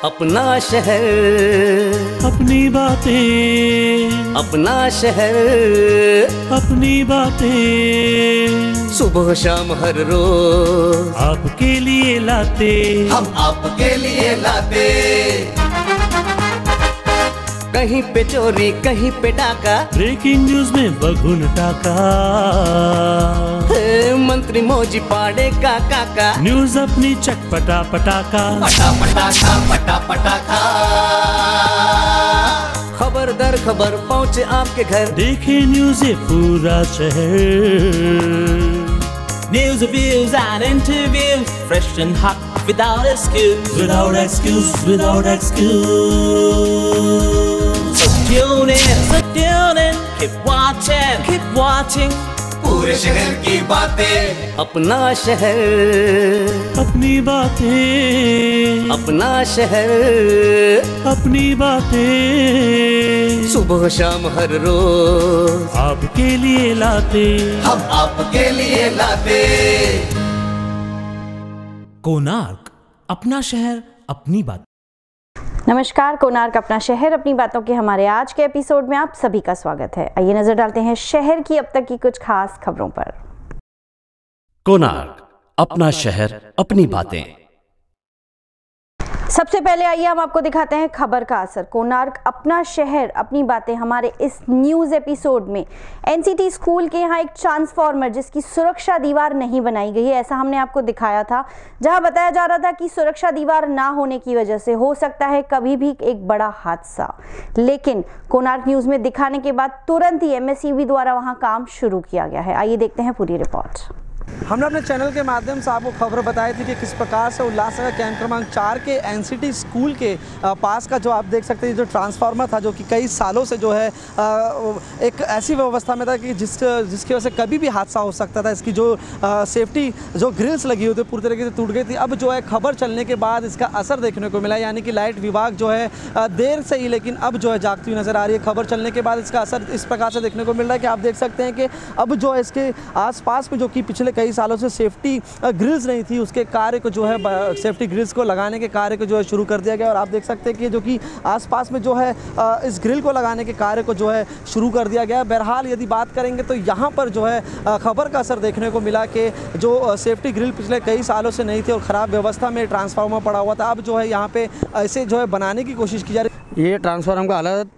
अपना शहर, अपनी बातें, अपना शहर, अपनी बातें, सुबह शाम हर रोज आपके लिए लाते, हम आपके लिए लाते। कहीं पे चोरी कहीं पे डाका, ब्रेकिंग न्यूज में बगुन टाका, मंत्री मौजी पाड़े का काका, न्यूज अपनी चटपटा पटाखा, पटा पटाखा पटा पटाखा। खबर दर खबर पहुँचे आपके घर, देखे न्यूज ये पूरा शहर। News, reviews and interviews, fresh and hot, without excuse. Without excuse, without excuse. So tune in, keep watching. पूरे शहर की बातें, अपना शहर, अपनी बातें, अपना शहर, अपनी बातें, सुबह शाम हर रोज आपके लिए लाते, हम आपके लिए लाते। कोणार्क, अपना शहर अपनी बात। नमस्कार, कोणार्क अपना शहर अपनी बातों के हमारे आज के एपिसोड में आप सभी का स्वागत है। आइए नजर डालते हैं शहर की अब तक की कुछ खास खबरों पर। कोणार्क, अपना शहर अपनी बातें। सबसे पहले आइए हम आपको दिखाते हैं खबर का असर। कोणार्क अपना शहर अपनी बातें हमारे इस न्यूज एपिसोड में एनसीटी स्कूल के यहाँ एक ट्रांसफार्मर जिसकी सुरक्षा दीवार नहीं बनाई गई है, ऐसा हमने आपको दिखाया था, जहां बताया जा रहा था कि सुरक्षा दीवार ना होने की वजह से हो सकता है कभी भी एक बड़ा हादसा। लेकिन कोणार्क न्यूज में दिखाने के बाद तुरंत ही एमएसईबी द्वारा वहां काम शुरू किया गया है। आइए देखते हैं पूरी रिपोर्ट। हमने अपने चैनल के माध्यम से आपको खबर बताई थी कि किस प्रकार से उल्लासनगर कैंप क्रमांक 4 के एनसीटी स्कूल के पास का जो आप देख सकते हैं जो ट्रांसफार्मर था, जो कि कई सालों से जो है एक ऐसी व्यवस्था में था कि जिसकी वजह से कभी भी हादसा हो सकता था। इसकी जो सेफ्टी जो ग्रिल्स लगी हुई थी पूरी तरीके से टूट गई थी। अब जो है खबर चलने के बाद इसका असर देखने को मिला, यानी कि लाइट विभाग जो है देर से ही लेकिन अब जो है जागती हुई नज़र आ रही है। खबर चलने के बाद इसका असर इस प्रकार से देखने को मिल रहा है कि आप देख सकते हैं कि अब जो है इसके आसपास में जो कि पिछले कई सालों से सेफ्टी ग्रिल्स नहीं थी, उसके कार्य को जो है सेफ्टी ग्रिल्स को लगाने के कार्य को जो है शुरू कर दिया गया। और आप देख सकते हैं कि जो कि आसपास में जो है इस ग्रिल को लगाने के कार्य को जो है शुरू कर दिया गया। बहरहाल यदि बात करेंगे तो यहाँ पर जो है खबर का असर देखने को मिला कि जो सेफ्टी ग्रिल पिछले कई सालों से नहीं थी और ख़राब व्यवस्था में ट्रांसफार्मर पड़ा हुआ था, अब जो है यहाँ पे ऐसे जो है बनाने की कोशिश की जा रही है। ये ट्रांसफार्मर का हालत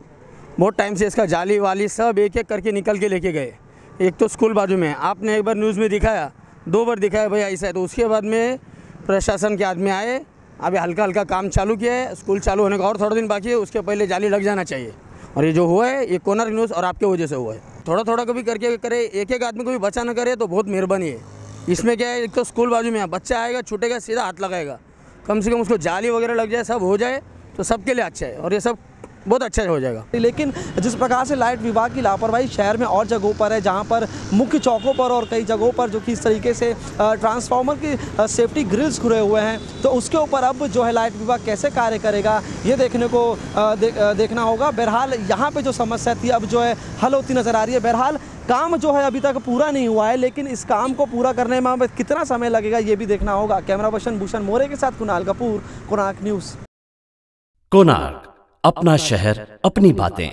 बहुत टाइम से, इसका जाली वाली सब एक एक करके निकल के लेके गए। एक तो स्कूल बाजू में आपने एक बार न्यूज़ में दिखाया, 2 बार दिखाया भाई ऐसा है, तो उसके बाद में प्रशासन के आदमी आए, अभी हल्का हल्का काम चालू किया है। स्कूल चालू होने का और थोड़ा दिन बाकी है, उसके पहले जाली लग जाना चाहिए। और ये जो हुआ है ये कोणार्क न्यूज़ और आपके वजह से हुआ है। थोड़ा थोड़ा कभी करके करे, एक एक आदमी को भी बचा ना करे तो बहुत मेहरबानी है। इसमें क्या है, एक तो स्कूल बाजू में है, बच्चा आएगा छूटेगा सीधा हाथ लगाएगा, कम से कम उसको जाली वगैरह लग जाए, सब हो जाए तो सबके लिए अच्छा है और ये सब बहुत अच्छा हो जाएगा। लेकिन जिस प्रकार से लाइट विभाग की लापरवाही शहर में और जगहों पर है, जहां पर मुख्य चौकों पर और कई जगहों पर जो कि इस तरीके से ट्रांसफार्मर की सेफ्टी ग्रिल्स खुले हुए हैं, तो उसके ऊपर अब जो है लाइट विभाग कैसे कार्य करेगा ये देखने को देखना होगा। बहरहाल यहाँ पे जो समस्या थी अब जो है हल होती नज़र आ रही है। बहरहाल काम जो है अभी तक पूरा नहीं हुआ है, लेकिन इस काम को पूरा करने में कितना समय लगेगा ये भी देखना होगा। कैमरा पर्सन भूषण मोरे के साथ कुणाल कपूर, कोणार्क न्यूज़। कोणार्क, अपना शहर अपनी बातें।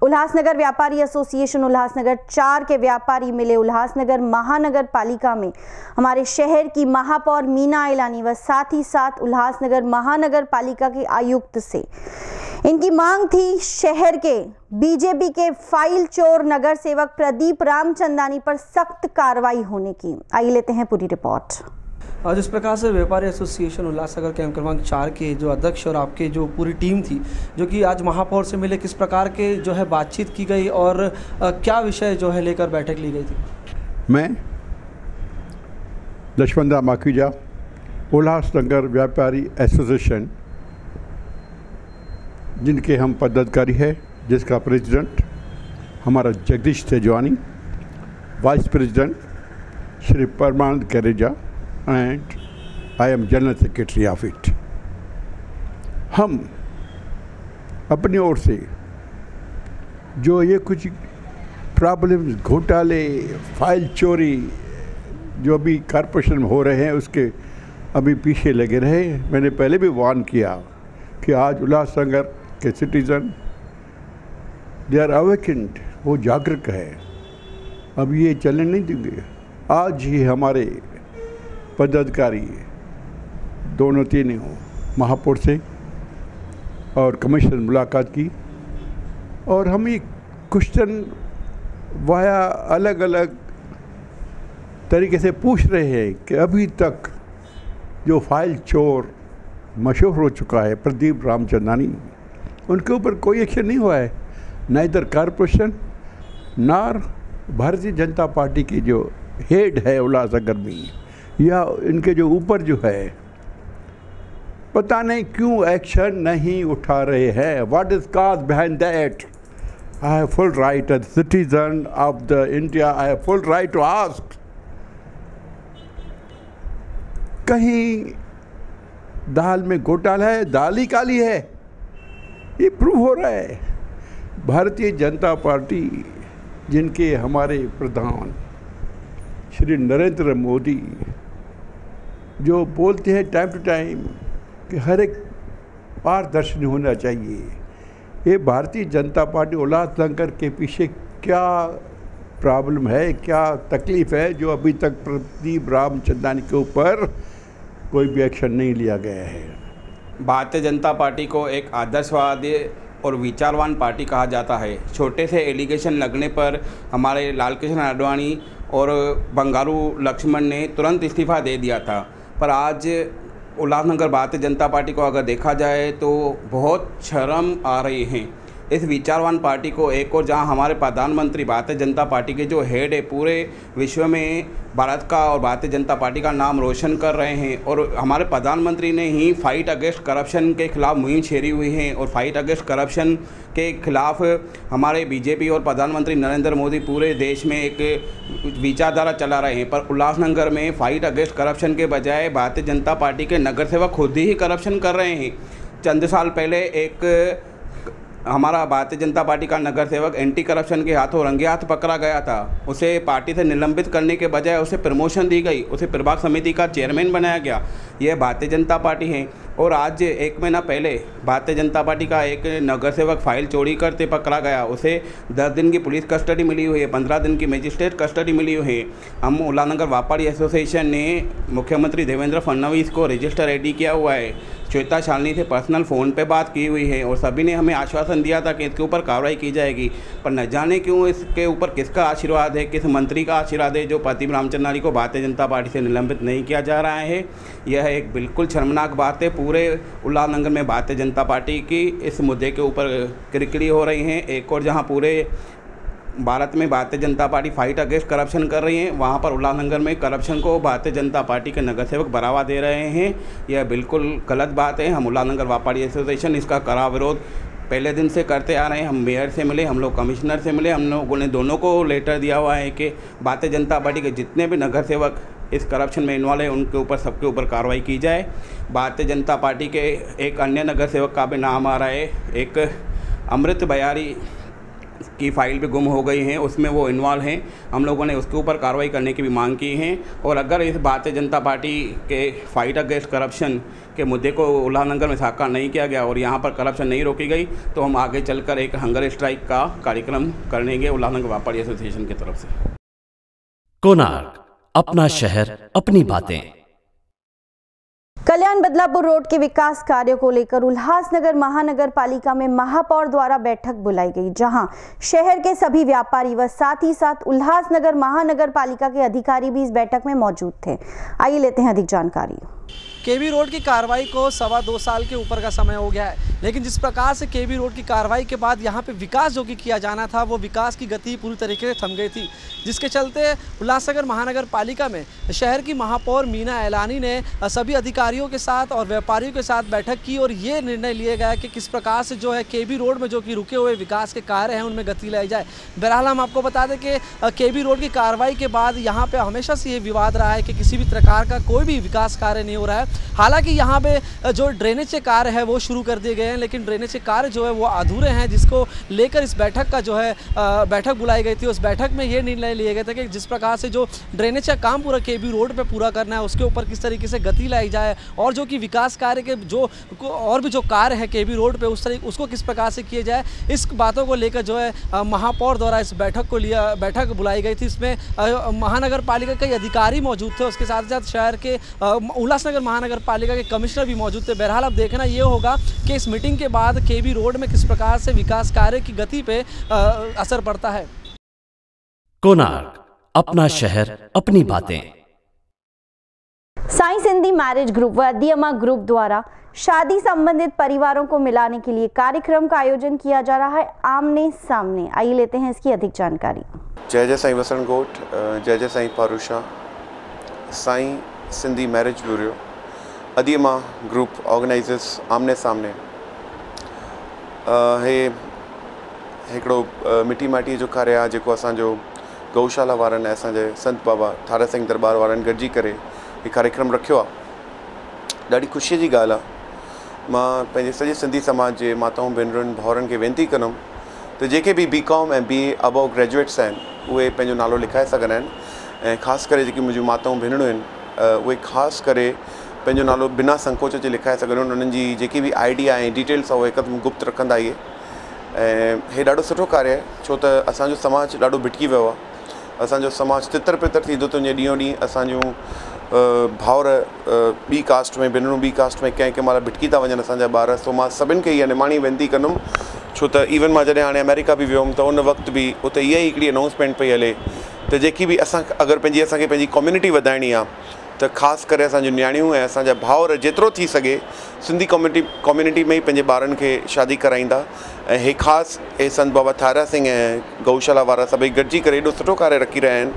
उल्लासनगर व्यापारी एसोसिएशन उल्लासनगर 4 के व्यापारी मिले उल्लासनगर महानगर पालिका में हमारे शहर की महापौर मीना इलानी व साथ ही साथ उल्लासनगर महानगर पालिका के आयुक्त से। इनकी मांग थी शहर के बीजेपी के फाइल चोर नगर सेवक प्रदीप रामचंदानी पर सख्त कार्रवाई होने की। आइए लेते हैं पूरी रिपोर्ट। और जिस प्रकार से व्यापारी एसोसिएशन उल्लासनगर कैंप क्रमांक 4 के जो अध्यक्ष और आपके जो पूरी टीम थी जो कि आज महापौर से मिले, किस प्रकार के जो है बातचीत की गई और क्या विषय जो है लेकर बैठक ली गई थी? मैं लक्ष्मण राम माखीजा, उल्लासनगर व्यापारी एसोसिएशन जिनके हम पदाधिकारी है, जिसका प्रेसिडेंट हमारा जगदीश तेजवानी, वाइस प्रेसिडेंट श्री परमानंद करेजा and I am General Secretary of it। हम अपनी ओर से जो ये कुछ प्रॉब्लम्स, घोटाले, फाइल चोरी जो भी कॉरपोरेशन में हो रहे हैं उसके अभी पीछे लगे रहे। मैंने पहले भी वार्न किया कि आज उल्लासनगर के सिटीज़न दे आर अवेकेंड, वो जागरूक है, अब ये चलने नहीं देंगे। आज ही हमारे पदाधिकारी दोनों तीनों महापौर से और कमिश्नर मुलाकात की और हम ये क्वेश्चन वाया अलग अलग तरीके से पूछ रहे हैं कि अभी तक जो फाइल चोर मशहूर हो चुका है प्रदीप रामचंदानी, उनके ऊपर कोई एक्शन नहीं हुआ है। ना इधर कॉरपोरेशन नार भारतीय जनता पार्टी की जो हेड है उल्लासनगर में या इनके जो ऊपर जो है, पता नहीं क्यों एक्शन नहीं उठा रहे हैं। What is cause behind that? I have full right as citizen of the India, I have full right to ask. कहीं दाल में घोटाला है, दाल ही काली है, ये प्रूव हो रहा है। भारतीय जनता पार्टी जिनके हमारे प्रधान श्री नरेंद्र मोदी जो बोलते हैं टाइम टू टाइम कि हर एक पारदर्शी होना चाहिए, ये भारतीय जनता पार्टी उल्लासनगर के पीछे क्या प्रॉब्लम है, क्या तकलीफ है जो अभी तक प्रदीप रामचंदानी के ऊपर कोई भी एक्शन नहीं लिया गया है? भारतीय जनता पार्टी को एक आदर्शवादी और विचारवान पार्टी कहा जाता है। छोटे से एलिगेशन लगने पर हमारे लालकृष्ण आडवाणी और बंगारू लक्ष्मण ने तुरंत इस्तीफ़ा दे दिया था, पर आज उल्लासनगर भारतीय जनता पार्टी को अगर देखा जाए तो बहुत शर्म आ रही है। इस विचारवान पार्टी को एक और जहां हमारे प्रधानमंत्री भारतीय जनता पार्टी के जो हेड है पूरे विश्व में भारत का और भारतीय जनता पार्टी का नाम रोशन कर रहे हैं, और हमारे प्रधानमंत्री ने ही फाइट अगेंस्ट करप्शन के खिलाफ मुहिम छेड़ी हुई है और फाइट अगेंस्ट करप्शन के खिलाफ हमारे बीजेपी और प्रधानमंत्री नरेंद्र मोदी पूरे देश में एक विचारधारा चला रहे हैं। पर उल्लासनगर में फाइट अगेंस्ट करप्शन के बजाय भारतीय जनता पार्टी के नगर सेवक खुद ही करप्शन कर रहे हैं। चंद साल पहले एक हमारा भारतीय जनता पार्टी का नगर सेवक एंटी करप्शन के हाथों रंगे हाथ पकड़ा गया था। उसे पार्टी से निलंबित करने के बजाय उसे प्रमोशन दी गई, उसे प्रभाग समिति का चेयरमैन बनाया गया। यह भारतीय जनता पार्टी है। और आज 1 महीना पहले भारतीय जनता पार्टी का एक नगर सेवक फाइल चोरी करते पकड़ा गया, उसे 10 दिन की पुलिस कस्टडी मिली हुई है, 15 दिन की मजिस्ट्रेट कस्टडी मिली हुई है। हम उल्लासनगर व्यापारी एसोसिएशन ने मुख्यमंत्री देवेंद्र फडणवीस को रजिस्टर रेडी किया हुआ है, श्वेता शालिनी से पर्सनल फ़ोन पे बात की हुई है और सभी ने हमें आश्वासन दिया था कि इसके ऊपर कार्रवाई की जाएगी। पर न जाने क्यों इसके ऊपर किसका आशीर्वाद है, किस मंत्री का आशीर्वाद है जो प्रदीप रामचंदानी को भारतीय जनता पार्टी से निलंबित नहीं किया जा रहा है। यह एक बिल्कुल शर्मनाक बात है। पूरे उल्लासनगर में भारतीय जनता पार्टी की इस मुद्दे के ऊपर किरकिरी हो रही है। एक और जहां पूरे भारत में Bharatiya Janata party fight against corruption कर रही है, वहां पर उल्लासनगर में करप्शन को भारतीय जनता पार्टी के नगर सेवक बढ़ावा दे रहे हैं। यह बिल्कुल गलत बात है। हम उल्लासनगर व्यापारी एसोसिएशन इसका कड़ा विरोध पहले दिन से करते आ रहे हैं। हम मेयर से मिले, हम लोग कमिश्नर से मिले, हम लोगों ने दोनों को लेटर दिया हुआ है कि भारतीय जनता पार्टी के जितने भी नगर सेवक इस करप्शन में इन्वॉल्व है उनके ऊपर सबके ऊपर कार्रवाई की जाए। भारतीय जनता पार्टी के एक अन्य नगर सेवक का भी नाम आ रहा है, एक अमृत बयारी की फाइल भी गुम हो गई है, उसमें वो इन्वॉल्व हैं। हम लोगों ने उसके ऊपर कार्रवाई करने की भी मांग की है। और अगर इस भारतीय जनता पार्टी के फाइट अगेंस्ट करप्शन के मुद्दे को उल्लासनगर में साकार नहीं किया गया और यहाँ पर करप्शन नहीं रोकी गई तो हम आगे चलकर एक हंगर स्ट्राइक का कार्यक्रम करेंगे उल्लासनगर व्यापारी एसोसिएशन की तरफ से। कोणार्क, अपना शहर अपनी बातें। कल्याण बदलापुर रोड के विकास कार्यों को लेकर उल्लासनगर महानगर पालिका में महापौर द्वारा बैठक बुलाई गई, जहां शहर के सभी व्यापारी व साथ ही साथ उल्लासनगर महानगर पालिका के अधिकारी भी इस बैठक में मौजूद थे। आइए लेते हैं अधिक जानकारी। केबी रोड की कार्रवाई को 2.25 साल के ऊपर का समय हो गया है, लेकिन जिस प्रकार से केबी रोड की कार्रवाई के बाद यहाँ पे विकास जो कि किया जाना था वो विकास की गति पूरी तरीके से थम गई थी, जिसके चलते उल्लासनगर महानगर पालिका में शहर की महापौर मीना एलानी ने सभी अधिकारियों के साथ और व्यापारियों के साथ बैठक की और ये निर्णय लिया गया कि किस प्रकार से जो है केबी रोड में जो कि रुके हुए विकास के कार्य हैं उनमें गति लाई जाए। बहरहाल हम आपको बता दें कि केबी रोड की कार्रवाई के बाद यहाँ पर हमेशा से ये विवाद रहा है कि किसी भी प्रकार का कोई भी विकास कार्य नहीं नहीं हो रहा है। हालांकि यहाँ पे जो ड्रेनेज के कार्य है वो शुरू कर दिए गए हैं, लेकिन ड्रेनेज के कार्य जो है वो अधूरे हैं, जिसको लेकर इस बैठक का जो है बैठक बुलाई गई थी। उस बैठक में ये निर्णय लिए गए थे कि जिस प्रकार से जो ड्रेनेज का काम पूरा केबी रोड पे पूरा करना है, उसके ऊपर किस तरीके से गति लाई जाए, और जो कि विकास कार्य के जो और भी जो कार्य है केबी रोड पे उसको किस प्रकार से किए जाए, इस बातों को लेकर जो है महापौर द्वारा इस बैठक बुलाई गई थी। इसमें महानगर पालिका के अधिकारी मौजूद थे, उसके साथ साथ शहर के उल्लासनगर महानगर पालिका के कमिश्नर भी मौजूद थे। बहरहाल अब देखना ये होगा कि इस मीटिंग के बाद केबी रोड में किस प्रकार से विकास कार्य की गति पे असर पड़ता है। कोणार्क, अपना शहर, अपनी बातें। साई सिंधी मैरिज ग्रुप व अदियमा ग्रुप द्वारा शादी संबंधित परिवारों को मिलाने के लिए कार्यक्रम का आयोजन किया जा रहा है आमने सामने। आइए लेते हैं इसकी अधिक जानकारी। जय जय साईं वसंत गोट, जय जय Sai पारूषा, Sai Sindhi marriage bureau, अदियमा group organisers आमने सामने हे हिकिड़ो मिटी माटी जो कार्य आहे जेको असांजो गौशाला वारनि ऐं असांजे संत बाबा थारा सिंह दरबार वारनि गॾिजी करे हे कार्यक्रम रखियो आहे। ॾाढी ख़ुशीअ जी ॻाल्हि आहे। मां पंहिंजे सॼे सिंधी समाज जे माताऊं भेनरुनि भाउरनि खे वेनिती कंदुमि त जेके बि BCom ऐं BA अबव ग्रेजुएट्स आहिनि उहे पंहिंजो नालो लिखाए सघंदा आहिनि, ऐं ख़ासि करे जेकी मुंहिंजूं माताऊं भेनरूं आहिनि उहे ख़ासि करे पंहिंजो नालो बिना संकोच जे लिखाए सघंदा आहिनि। उन्हनि जी जेकी बि आइडिया ऐं डिटेल्स आहे उहे हिकदमि गुप्त रखंदा इहे, ऐं हे ॾाढो सुठो कार्य आहे छो त असांजो समाज ॾाढो भिटकी वियो आहे। असांजो समाज तितर पितर थींदो थो वञे, ॾींहों ॾींहुं असांजूं भाउर ॿी कास्ट में, भेनरूं ॿी कास्ट में कंहिं महिल भिटकी था वञनि असांजा ॿार। सो मां सभिनि खे इहा निमाणी वेनिती कंदुमि, छो त इवन मां जॾहिं हाणे अमेरिका बि वियो हुउमि त उन वक़्तु बि उते इहा ई हिकिड़ी अनाउंसमेंट पई हले त जेकी बि अगरि असांखे पंहिंजी कम्युनिटी वधाइणी आहे त ख़ासि करे असांजूं न्याणियूं ऐं असांजा भाउर जेतिरो थी सघे सिंधी कम्युनिटी में ई पंहिंजे ॿारनि खे शादी कराईंदा। ऐं हे ख़ासि हे संत बाबा थारा सिंह ऐं गौशाला वारा सभई गॾिजी करे एॾो सुठो कार्य रखी रहिया आहिनि।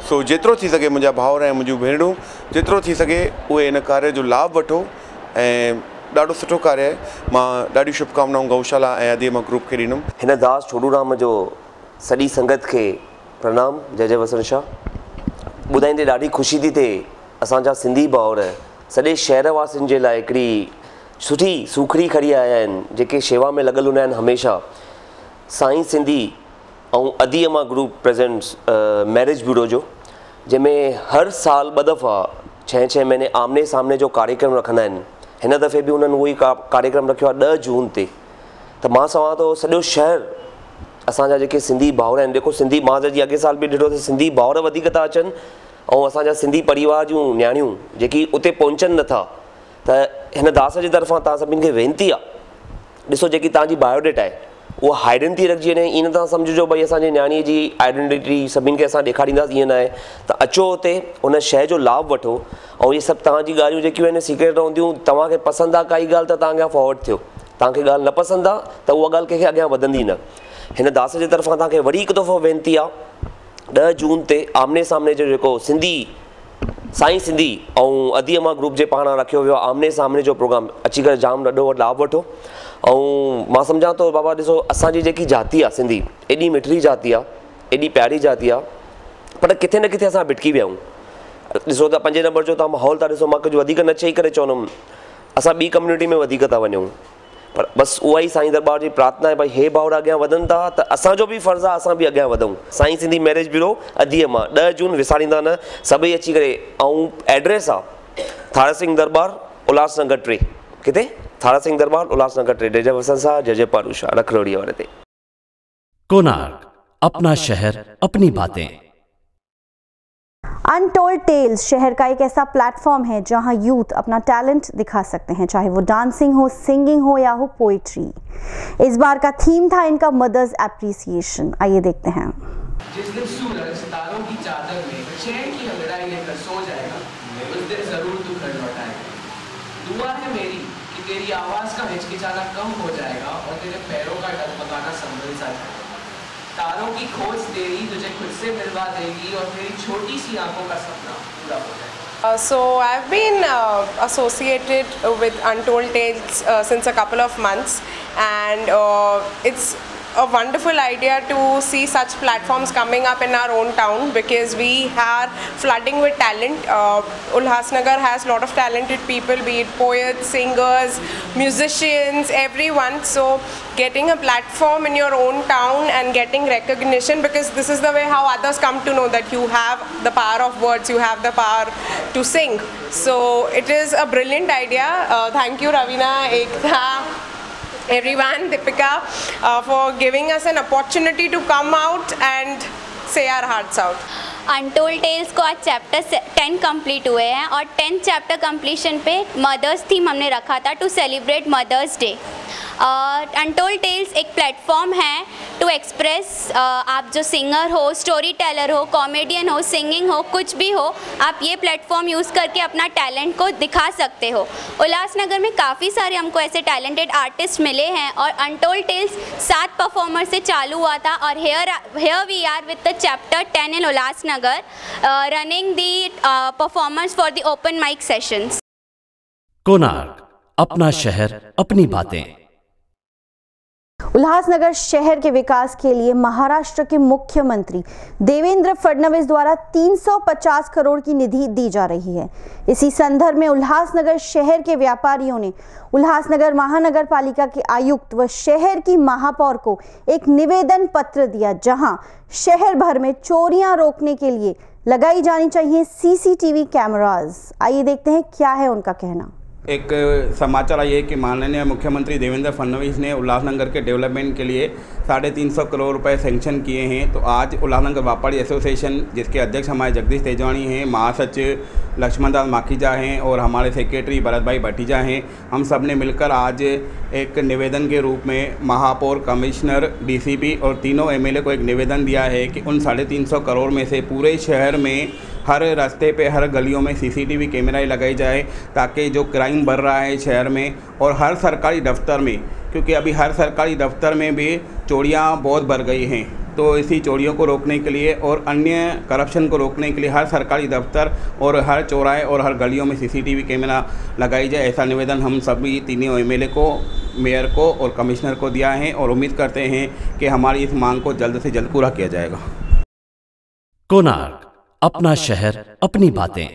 सो जेतिरो थी सघे मुंहिंजा भाउर ऐं मुंहिंजूं भेनरूं जेतिरो थी सघे उहे इन कार्य जो लाभ वठो, ऐं ॾाढो सुठो कार्य आहे। मां ॾाढी शुभकामनाऊं गौशाला ऐं अदियमा ग्रुप खे ॾींदुमि। हिन दास छोडूराम जो सॼी संगत खे प्रणाम, जय जय वसंत शाह। ॿुधाईंदे ॾाढी ख़ुशी थी थिए असांजा सिंधी भाउर सॼे शहर वासियुनि जे लाइ हिकिड़ी सुठी सूखड़ी खणी आया आहिनि, जेके शेवा में लॻल हूंदा आहिनि हमेशह। साईं सिंधी ऐं अदियमा ग्रुप प्रेजेंट्स मैरिज ब्यूरो जो, जंहिंमें हर साल 2 दफ़ा 6 महीने आमने सामने जो कार्यक्रम रखंदा आहिनि। हिन दफ़े बि उन्हनि उहो ई कार्यक्रम रखियो आहे 10 जून ते। त मां चवां थो सॼो शहर असांजा जेके सिंधी भाउर आहिनि, जेको सिंधी मां जी अॻे साल बि ॾिठो त सिंधी भाउर वधीक था अचनि, ऐं असांजा सिंधी परिवार जूं न्याणियूं जेकी उते पहुचनि नथा। त हिन दास जे तरफ़ां तव्हां सभिनि खे वेनिती आहे, ॾिसो जेकी तव्हांजी बायोडेटा आहे उहा हाइडन थी रखिजी वञे। ईअं नथा सम्झो भई असांजे न्याणीअ जी आइडेंटिटी सभिनि खे असां ॾेखारींदासीं, ईअं न आहे। त अचो हुते उन शइ जो लाभ वठो, ऐं इहे सभु तव्हांजी ॻाल्हियूं जेकियूं आहिनि सीक्रेट रहंदियूं। तव्हांखे पसंदि आहे काई ॻाल्हि त तव्हां अॻियां फॉर्वड थियो, तव्हांखे ॻाल्हि न पसंदि आहे त उहा ॻाल्हि कंहिंखे अॻियां वधंदी न। हिन दास जे तरफ़ां तव्हांखे वरी हिकु दफ़ो वेनिती आहे, 10 जून ते आमने सामने जो जेको सिंधी साईं सिंधी ऐं अदियमा ग्रुप जे पारां रखियो वियो आहे आमने सामने जो प्रोग्राम, अची करे जाम ॾाढो लाभ वठो। ऐं मां सम्झां थो बाबा ॾिसो असांजी जेकी जाती आहे सिंधी, एॾी मिठड़ी जाती आहे, एॾी प्यारी जाती आहे, पर किथे न किथे असां भिटकी विया आहियूं। ॾिसो त 5 नंबर जो तव्हां माहौल था ॾिसो, मां कुझु वधीक न चई करे चवंदुमि असां ॿी कम्युनिटी में वधीक था वञूं, पर बसि उहा ई साईं दरबार जी प्रार्थना आहे भई हे भाउर अॻियां वधनि था त असांजो बि फ़र्ज़ु आहे असां बि अॻियां वधूं। साईं सिंधी मैरिज ब्यूरो अदियमा 10 जून विसारींदा न, सभई अची करे। ऐं एड्रेस आहे थारा सिंह दरबार उल्हासनगर 3, किथे थारा सिंह दरबार उल्हासनगर 3, जय जय वसंत शाह, जय जय पारूषा, रखरोड़ीअ वारे ते। कोणार्क, अपना शहर, अपनी बातें। अनटोल्ड टेल्स शहर का एक ऐसा प्लेटफॉर्म है जहां यूथ अपना टैलेंट दिखा सकते हैं, चाहे वो डांसिंग हो, सिंगिंग हो या हो पोइट्री। इस बार का थीम था इनका मदर्स एप्रिसिएशन। आइए देखते हैं। जिस दिन सूरज तारों की चादर में चैन की अंगड़ाई लेकर सो जाएगा, उस दिन जरूर तू घर लौटाएगा। दुआ है मेरी कि तेरी आवाज का हिचकिचाना कम हो जाएगा और तेरे पैरों का डगमगाना संभल सा जाएगा। तारों की खोज तेरी तुझे खुद से मिलवा देगी और तेरी छोटी सी आंखों का सपना पूरा हो जाएगा। So I've been associated with Untold Tales since a couple of months, and it's a wonderful idea to see such platforms coming up in our own town, because we are flooding with talent. Ulhasnagar has a lot of talented people, be it poets, singers, musicians, everyone. So getting a platform in your own town and getting recognition, because this is the way how others come to know that you have the power of words, you have the power to sing. So it is a brilliant idea. Thank you Ravina, Ekta, everyone, Deepika, for giving us an opportunity to come out and say our hearts out. Untold tales को आज chapter 10 complete हुए हैं और 10th chapter completion पे mother's theme हमने रखा था to celebrate mother's day. Untold tales एक प्लेटफॉर्म है टू एक्सप्रेस, आप जो सिंगर हो, स्टोरी टेलर हो, कॉमेडियन हो, सिंगिंग हो, कुछ भी हो, आप ये प्लेटफॉर्म यूज़ करके अपना टैलेंट को दिखा सकते हो। उल्लासनगर में काफ़ी सारे हमको ऐसे टैलेंटेड आर्टिस्ट मिले हैं और अनटोल्ड टेल्स 7 परफॉर्मर से चालू हुआ था और here we are with the chapter 10 in Ulhasnagar, running the performance for the open mic sessions। Konark, अपना शहर अपनी बातें। उल्लासनगर शहर के विकास के लिए महाराष्ट्र के मुख्यमंत्री देवेंद्र फडणवीस द्वारा 350 करोड़ की निधि दी जा रही है। इसी संदर्भ में उल्लासनगर शहर के व्यापारियों ने उल्लासनगर महानगर पालिका के आयुक्त व शहर की महापौर को एक निवेदन पत्र दिया, जहां शहर भर में चोरियां रोकने के लिए लगाई जानी चाहिए CCTV कैमरास। आइए देखते हैं क्या है उनका कहना। एक समाचार आई है कि माननीय मुख्यमंत्री देवेंद्र फडणवीस ने उल्लासनगर के डेवलपमेंट के लिए 350 करोड़ रुपए सेंक्शन किए हैं। तो आज उल्लासनगर व्यापारी एसोसिएशन, जिसके अध्यक्ष हमारे जगदीश तेजवानी हैं, महासचिव लक्ष्मण दास माखीजा हैं और हमारे सेक्रेटरी भरत भाई भतीजा हैं, हम सब ने मिलकर आज एक निवेदन के रूप में महापौर, कमिश्नर, DCP और तीनों MLA को एक निवेदन दिया है कि उन 350 करोड़ में से पूरे शहर में हर रास्ते पे, हर गलियों में CCTV कैमराएं लगाई जाए, ताकि जो क्राइम बढ़ रहा है शहर में और हर सरकारी दफ्तर में, क्योंकि अभी हर सरकारी दफ्तर में भी चोरियां बहुत बढ़ गई हैं, तो इसी चोरियों को रोकने के लिए और अन्य करप्शन को रोकने के लिए हर सरकारी दफ्तर और हर चौराहे और हर गलियों में CCTV कैमरा लगाई जाए। ऐसा निवेदन हम सभी तीनों MLA को, मेयर को और कमिश्नर को दिया है और उम्मीद करते हैं कि हमारी इस मांग को जल्द से जल्द पूरा किया जाएगा। कोणार्क, अपना शहर अपनी बातें।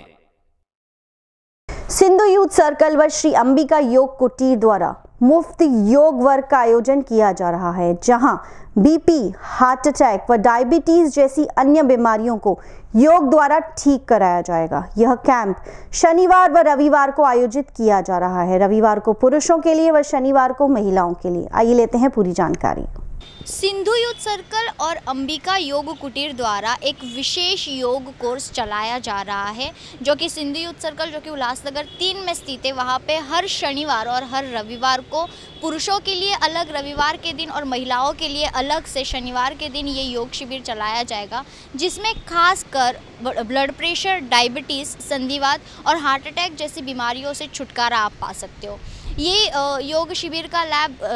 सिंधु यूथ सर्कल व श्री अंबिका योग कुटीर द्वारा मुफ्त योग वर्ग का आयोजन किया जा रहा है, जहां BP, हार्ट अटैक व डायबिटीज जैसी अन्य बीमारियों को योग द्वारा ठीक कराया जाएगा। यह कैंप शनिवार व रविवार को आयोजित किया जा रहा है, रविवार को पुरुषों के लिए व शनिवार को महिलाओं के लिए। आइए लेते हैं पूरी जानकारी। सिंधु यूथ सर्कल और अंबिका योग कुटीर द्वारा एक विशेष योग कोर्स चलाया जा रहा है, जो कि सिंधु यूथ सर्कल, जो कि उल्लासनगर 3 में स्थित है, वहाँ पे हर शनिवार और हर रविवार को पुरुषों के लिए अलग रविवार के दिन और महिलाओं के लिए अलग से शनिवार के दिन ये योग शिविर चलाया जाएगा, जिसमें खासकर ब्लड प्रेशर, डायबिटीज़, संधिवात और हार्ट अटैक जैसी बीमारियों से छुटकारा आप पा सकते हो। ये योग शिविर का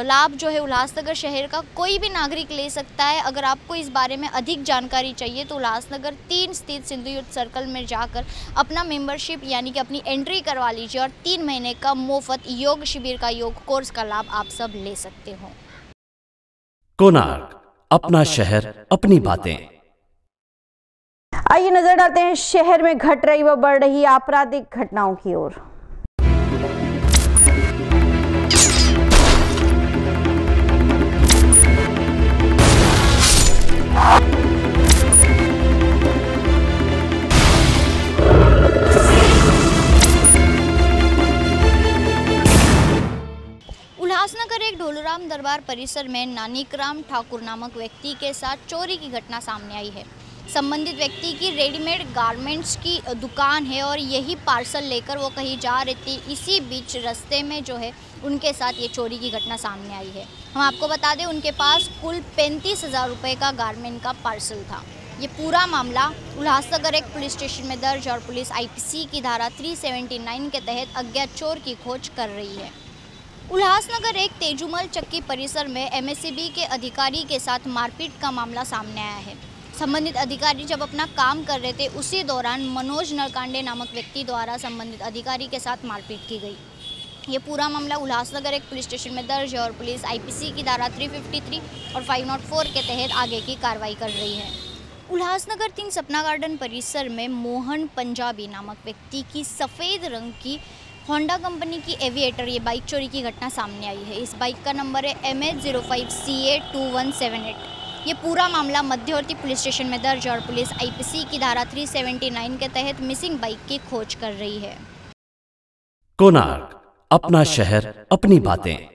लाभ जो है उल्लासनगर शहर का कोई भी नागरिक ले सकता है। अगर आपको इस बारे में अधिक जानकारी चाहिए तो उल्लासनगर 3 स्थित सिंधु यूथ सर्कल में जाकर अपना मेंबरशिप यानी कि अपनी एंट्री करवा लीजिए और 3 महीने का मुफ्त योग शिविर का योग कोर्स का लाभ आप सब ले सकते हो। कोणार्क, अपना शहर अपनी बातें। आइए नजर डालते हैं शहर में घट रही व बढ़ रही आपराधिक घटनाओं की ओर। उल्लासनगर एक ढोलूराम दरबार परिसर में नानिकराम ठाकुर नामक व्यक्ति के साथ चोरी की घटना सामने आई है। संबंधित व्यक्ति की रेडीमेड गारमेंट्स की दुकान है और यही पार्सल लेकर वो कहीं जा रही थी। इसी बीच रास्ते में जो है उनके साथ ये चोरी की घटना सामने आई है। हम आपको बता दें उनके पास कुल 35,000 रुपये का गारमेंट का पार्सल था। ये पूरा मामला उल्लासनगर एक पुलिस स्टेशन में दर्ज और पुलिस IPC की धारा 379 के तहत अज्ञात चोर की खोज कर रही है। उल्लासनगर एक तेजुमल चक्की परिसर में MSCB के अधिकारी के साथ मारपीट का मामला सामने आया है। संबंधित अधिकारी जब अपना काम कर रहे थे उसी दौरान मनोज नरकांडे नामक व्यक्ति द्वारा संबंधित अधिकारी के साथ मारपीट की गई। ये पूरा मामला उल्लासनगर एक पुलिस स्टेशन में दर्ज है और पुलिस आईपीसी की धारा 353 और 504 के तहत आगे की कार्रवाई कर रही है। उल्लासनगर 3 सपना गार्डन परिसर में मोहन पंजाबी नामक व्यक्ति की सफ़ेद रंग की होंडा कंपनी की एविएटर ये बाइक चोरी की घटना सामने आई है। इस बाइक का नंबर है MH05CA2178। ये पूरा मामला मध्यवर्ती पुलिस स्टेशन में दर्ज है और पुलिस आईपीसी की धारा 379 के तहत मिसिंग बाइक की खोज कर रही है। कोणार्क, अपना शहर, अपनी बातें।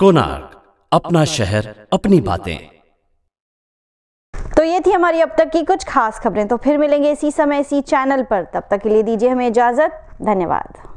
कोणार्क, अपना शहर, अपनी बातें। तो ये थी हमारी अब तक की कुछ खास खबरें। तो फिर मिलेंगे इसी समय इसी चैनल पर। तब तक के लिए दीजिए हमें इजाजत। धन्यवाद।